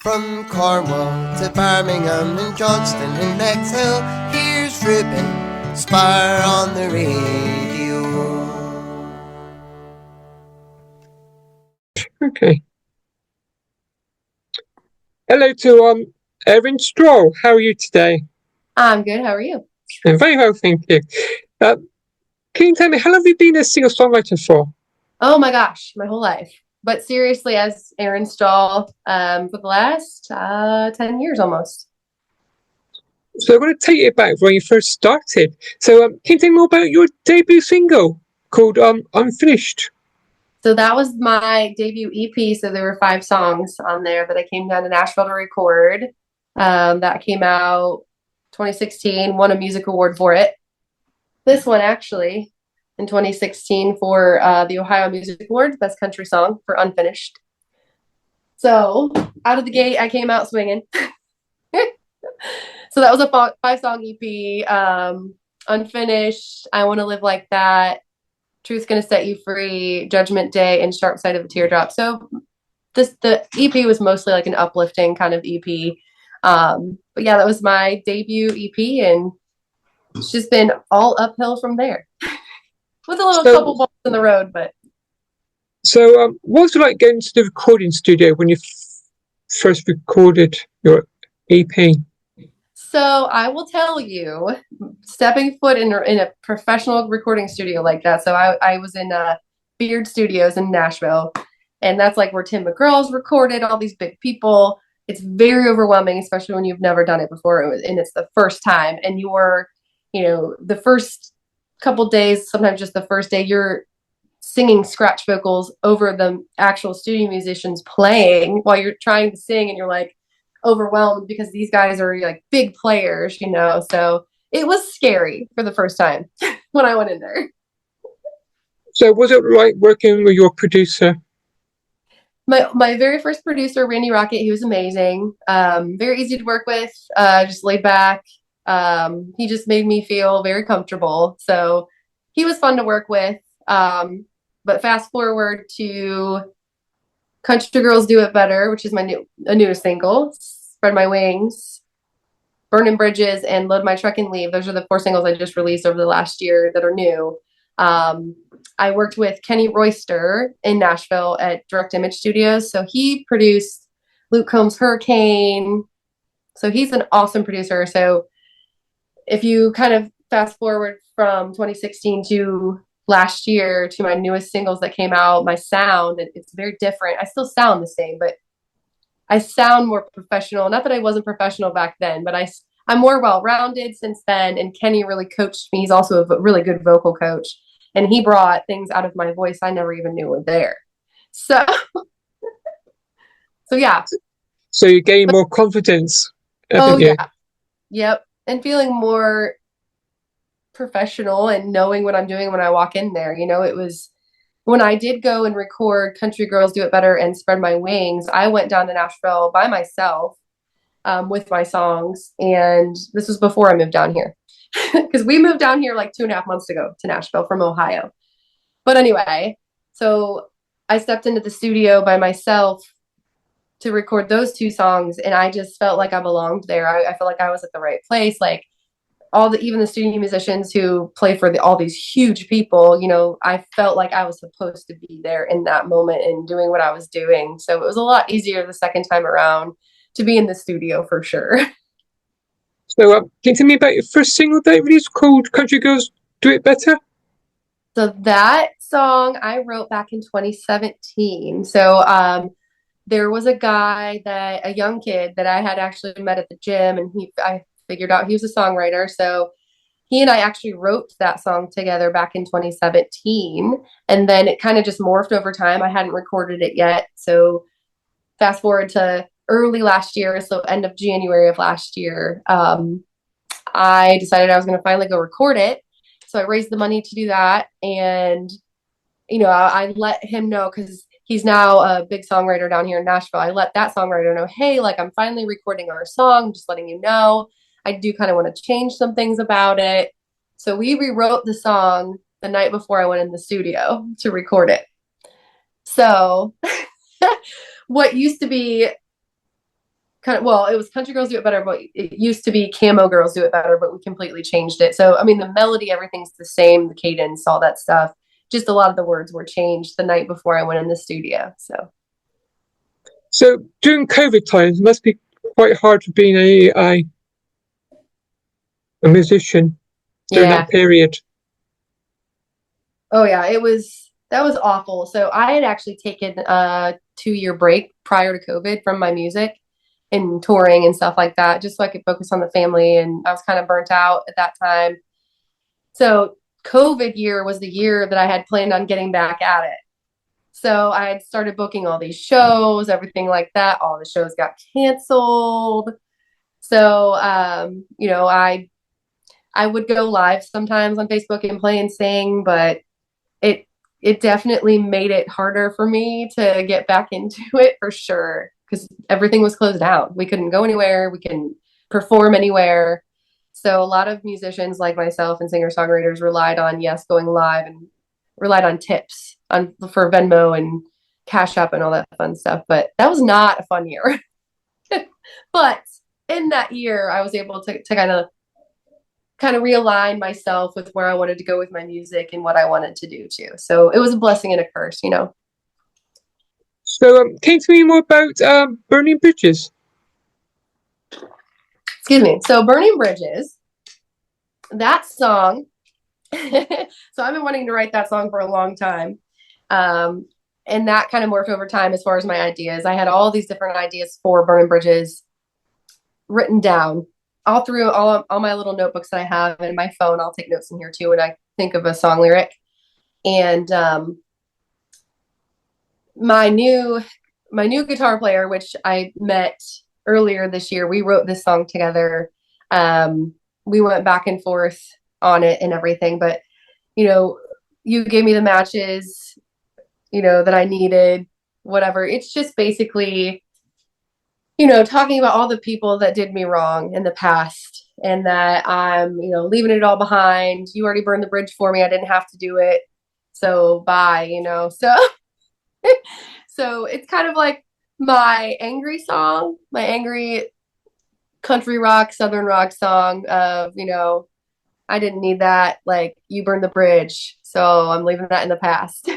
From Cornwall to Birmingham and Johnston and Bexhill, here's Ruben Spire on the radio. Okay. Hello to Erin Stroll. How are you today? I'm good. How are you? I'm very well, thank you. Can you tell me, how long have you been a singer-songwriter for? Oh my gosh, my whole life. But seriously, as Erin Stroll, for the last 10 years almost. So I want to take you back when you first started. So can you tell me more about your debut single called Unfinished? So that was my debut EP. So there were 5 songs on there that I came down to Nashville to record. That came out 2016, won a music award for it. This one actually in 2016 for the Ohio Music Awards, Best Country Song for Unfinished. So out of the gate, I came out swinging. So that was a 5-song EP. Unfinished, I Want to Live Like That, Truth's Gonna Set You Free, Judgment Day, and Sharp Side of a Teardrop. So the EP was mostly like an uplifting kind of EP. But yeah, that was my debut EP, and it's just been all uphill from there. With a little couple bumps in the road, but. So what was it like getting to the recording studio when you first recorded your EP? So I will tell you, stepping foot in a professional recording studio like that. So I was in Beard Studios in Nashville, and that's like where Tim McGraw's recorded, all these big people. It's very overwhelming, especially when you've never done it before, and it's the first time. And you're, the first couple days, sometimes just the first day, you're singing scratch vocals over the actual studio musicians playing while you're trying to sing, and you're like overwhelmed because these guys are like big players, so it was scary for the first time when I went in there. So was it like working with your producer? My very first producer, Randy Rocket, he was amazing. Very easy to work with, just laid back. He just made me feel very comfortable, so he was fun to work with. But fast forward to Country Girls Do It Better, which is my newest single, Spread My Wings, Burning Bridges, and Load My Truck and Leave. Those are the 4 singles I just released over the last year that are new. I worked with Kenny Royster in Nashville at Direct Image Studios. So he produced Luke Combs' Hurricane. So he's an awesome producer. So if you kind of fast forward from 2016 to last year to my newest singles that came out, my sound, it's very different. I still sound the same, but I sound more professional. Not that I wasn't professional back then, but I'm more well-rounded since then. And Kenny really coached me. He's also a really good vocal coach. And he brought things out of my voice I never even knew were there. So yeah. So you gain more confidence. Oh, yeah. Yep. And feeling more professional and knowing what I'm doing when I walk in there. It was when I did go and record Country Girls Do It Better and Spread My Wings, I went down to Nashville by myself with my songs. And this was before I moved down here because we moved down here like 2.5 months ago to Nashville from Ohio. But anyway, so I stepped into the studio by myself to record those 2 songs. And I just felt like I belonged there. I felt like I was at the right place. Like even the studio musicians who play for all these huge people, I felt like I was supposed to be there in that moment and doing what I was doing. So it was a lot easier the second time around to be in the studio for sure. So can you tell me about your first single that you released called Country Girls Do It Better? So that song I wrote back in 2017. So there was a young kid that I had actually met at the gym, and I figured out he was a songwriter. So he and I actually wrote that song together back in 2017. And then it kind of just morphed over time. I hadn't recorded it yet. So fast forward to early last year, so end of January of last year, I decided I was going to finally go record it. So I raised the money to do that. And, I let him know because he's now a big songwriter down here in Nashville. I let that songwriter know, hey, like I'm finally recording our song, just letting you know. I do kind of want to change some things about it. So we rewrote the song the night before I went in the studio to record it. So what used to be well, it was Country Girls Do It Better, but it used to be Camo Girls Do It Better, but we completely changed it. So, I mean, the melody, everything's the same, the cadence, all that stuff. Just a lot of the words were changed the night before I went in the studio. So during COVID times, it must be quite hard for being a musician during that period. Oh yeah, that was awful. So I had actually taken a 2-year break prior to COVID from my music and touring and stuff like that, just so I could focus on the family. And I was kind of burnt out at that time. So COVID year was the year that I had planned on getting back at it. So I had started booking all these shows, everything like that. All the shows got canceled. So, I would go live sometimes on Facebook and play and sing, but it it definitely made it harder for me to get back into it for sure because everything was closed down. We couldn't go anywhere, we couldn't perform anywhere. So a lot of musicians like myself and singer-songwriters relied on going live and relied on tips on for Venmo and Cash App and all that fun stuff. But that was not a fun year. But in that year, I was able to kind of realign myself with where I wanted to go with my music and what I wanted to do too. So it was a blessing and a curse, you know. So can you tell me more about Burning Bridges? Excuse me. So Burning Bridges, that song. So I've been wanting to write that song for a long time. And that kind of morphed over time as far as my ideas. I had all these different ideas for Burning Bridges written down all through all my little notebooks that I have in my phone. I'll take notes in here too when I think of a song lyric. And my new guitar player, which I met earlier this year, we wrote this song together. We went back and forth on it and everything, but you gave me the matches, that I needed, whatever. It's just basically, talking about all the people that did me wrong in the past and that I'm, leaving it all behind. You already burned the bridge for me. I didn't have to do it. So bye, so, so it's kind of like my angry song, my angry country rock, Southern rock song of, I didn't need that. Like you burned the bridge. So I'm leaving that in the past.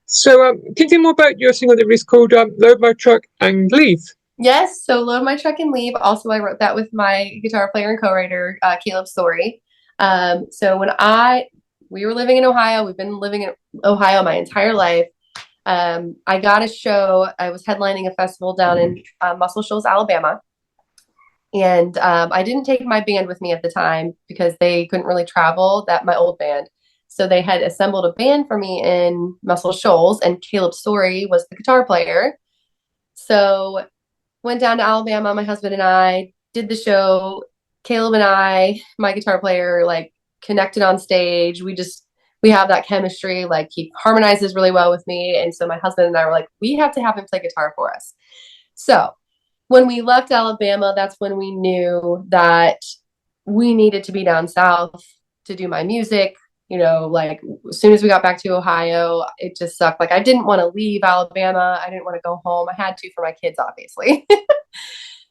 So can you tell me more about your single that was called Load My Truck and Leave? Yes, so Load My Truck and Leave. Also, I wrote that with my guitar player and co-writer, Caleb Story. So when we were living in Ohio, we've been living in Ohio my entire life. I got a show. I was headlining a festival down in Muscle Shoals, Alabama. And I didn't take my band with me at the time because they couldn't really travel, my old band. So they had assembled a band for me in Muscle Shoals, and Caleb Story was the guitar player. So went down to Alabama, my husband and I did the show. Caleb and I, my guitar player, like connected on stage. We have that chemistry. Like he harmonizes really well with me. And so my husband and I were like, we have to have him play guitar for us. So when we left Alabama, that's when we knew that we needed to be down south to do my music. Like as soon as we got back to Ohio, it just sucked. Like I didn't want to leave Alabama. I didn't want to go home. I had to for my kids, obviously.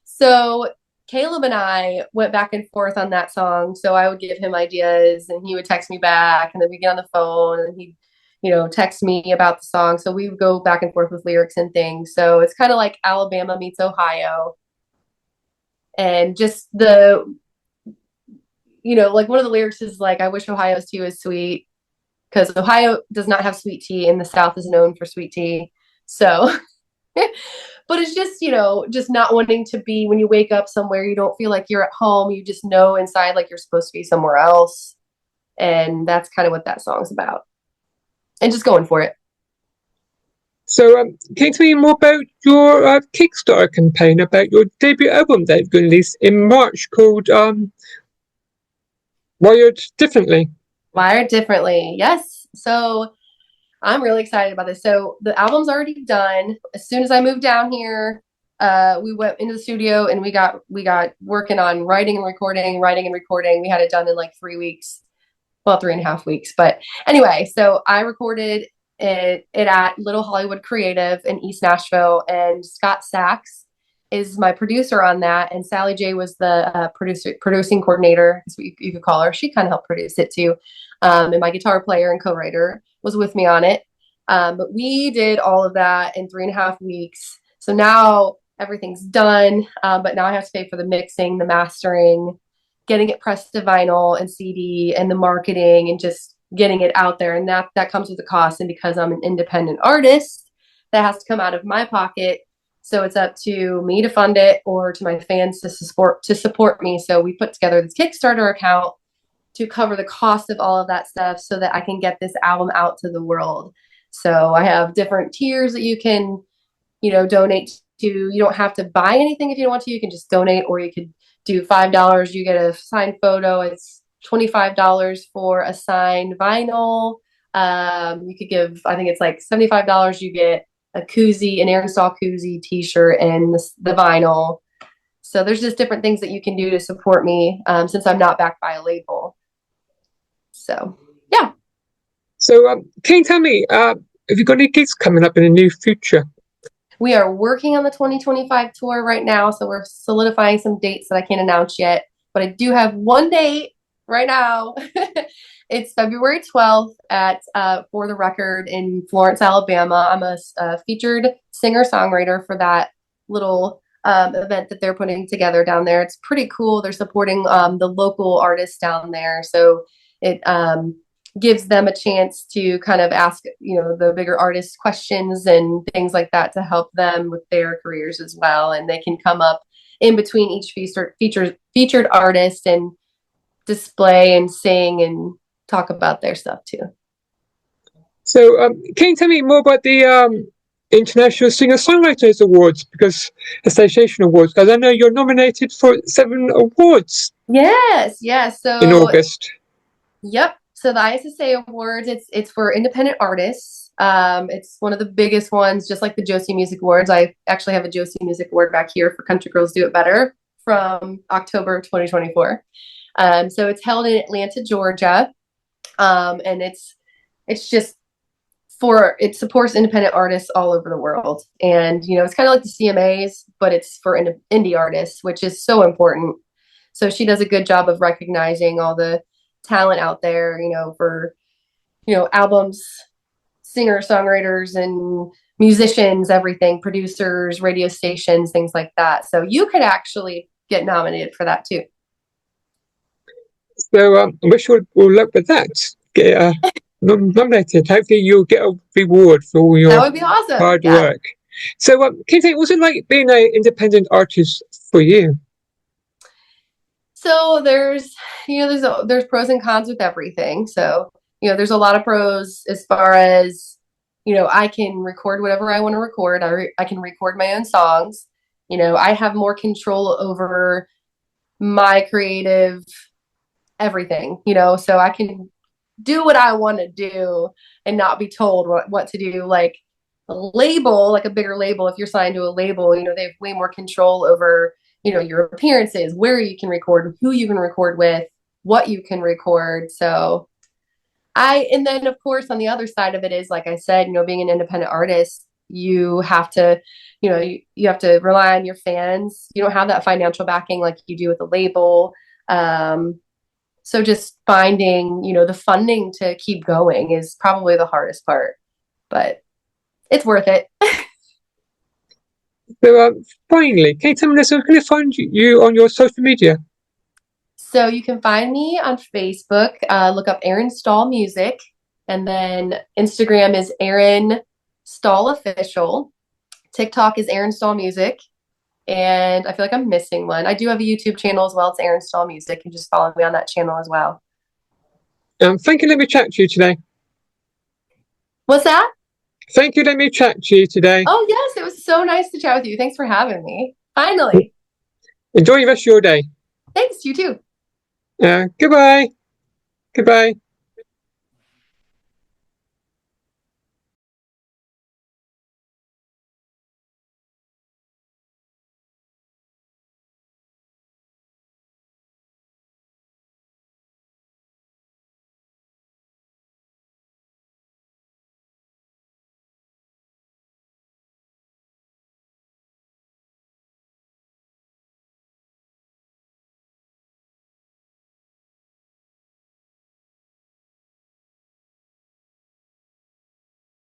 So Caleb and I went back and forth on that song. So I would give him ideas and he would text me back, and then we get on the phone and he'd, text me about the song. So we would go back and forth with lyrics and things. So it's kind of like Alabama meets Ohio. And just like one of the lyrics is like, I wish Ohio's tea was sweet, because Ohio does not have sweet tea and the South is known for sweet tea. So, but it's just, just not wanting to be, when you wake up somewhere, you don't feel like you're at home. You just know inside like you're supposed to be somewhere else. And that's kind of what that song's about. And just going for it. So can you tell me more about your Kickstarter campaign, about your debut album that you released in March called Wired Differently? Wired Differently. Yes. So I'm really excited about this. So the album's already done. As soon as I moved down here, we went into the studio and we got working on writing and recording. We had it done in like 3 weeks. Well, 3.5 weeks. But anyway, so I recorded it at Little Hollywood Creative in East Nashville, and Scott Sachs is my producer on that, and Sally J was the producing coordinator, is what you could call her. She kind of helped produce it too, and my guitar player and co-writer was with me on it. But we did all of that in 3.5 weeks. So now everything's done, but now I have to pay for the mixing, the mastering, getting it pressed to vinyl and CD, and the marketing, and just getting it out there. And that comes with a cost. And because I'm an independent artist, that has to come out of my pocket. So it's up to me to fund it, or to my fans to support me. So we put together this Kickstarter account to cover the cost of all of that stuff, so that I can get this album out to the world. So I have different tiers that you can, donate to. You don't have to buy anything if you don't want to. You can just donate, or you could do $5. You get a signed photo. It's $25 for a signed vinyl. You could give, I think it's like $75. You get a koozie, an Erin Stroll koozie, t-shirt, and the vinyl. So there's just different things that you can do to support me, since I'm not backed by a label. So, yeah. So, can you tell me, have you got any gigs coming up in the near future? We are working on the 2025 tour right now, so we're solidifying some dates that I can't announce yet. But I do have one date right now. It's February 12th at For the Record in Florence, Alabama. I'm a featured singer-songwriter for that little event that they're putting together down there. It's pretty cool. They're supporting the local artists down there, so it gives them a chance to kind of ask, the bigger artists questions and things like that to help them with their careers as well. And they can come up in between each featured artist and display and sing and talk about their stuff too. So, can you tell me more about the International Singer-Songwriters Awards, Association Awards? Because I know you're nominated for 7 awards. Yes. So in August. Yep. So the ISSA Awards, it's for independent artists. It's one of the biggest ones, just like the Josie Music Awards. I actually have a Josie Music Award back here for Country Girls Do It Better from October 2024. So it's held in Atlanta, Georgia, and it's just it supports independent artists all over the world. And it's kind of like the CMAs, but it's for indie artists, which is so important. So she does a good job of recognizing all the talent out there, for albums, singers, songwriters, and musicians, everything, producers, radio stations, things like that. So you could actually get nominated for that too. So I wish you all luck with that. Get nominated. Hopefully you'll get a reward for all your that would be awesome. hard work. So can you think, what's it like being an independent artist for you? So there's pros and cons with everything. So, there's a lot of pros as far as, I can record whatever I want to record. I can record my own songs. I have more control over my creative everything, so I can do what I want to do and not be told what to do. Like a label, like a bigger label, if you're signed to a label, they have way more control over your appearances, where you can record, who you can record with, what you can record. So and then of course on the other side of it is, like I said, being an independent artist, you have to, you have to rely on your fans. You don't have that financial backing like you do with a label. So just finding, the funding to keep going is probably the hardest part, but it's worth it. So finally, can you tell me this? Can I find you on your social media? So you can find me on Facebook. Look up Erin Stroll Music, and then Instagram is Erin Stroll Official. TikTok is Erin Stroll Music, and I feel like I'm missing one. I do have a YouTube channel as well. It's Erin Stroll Music. You can just follow me on that channel as well. Thank you. Let me chat to you today. What's that? Thank you. Let me chat to you today. Oh, yes. It was so nice to chat with you. Thanks for having me. Finally. Enjoy the rest of your day. Thanks. You too. Goodbye. Goodbye.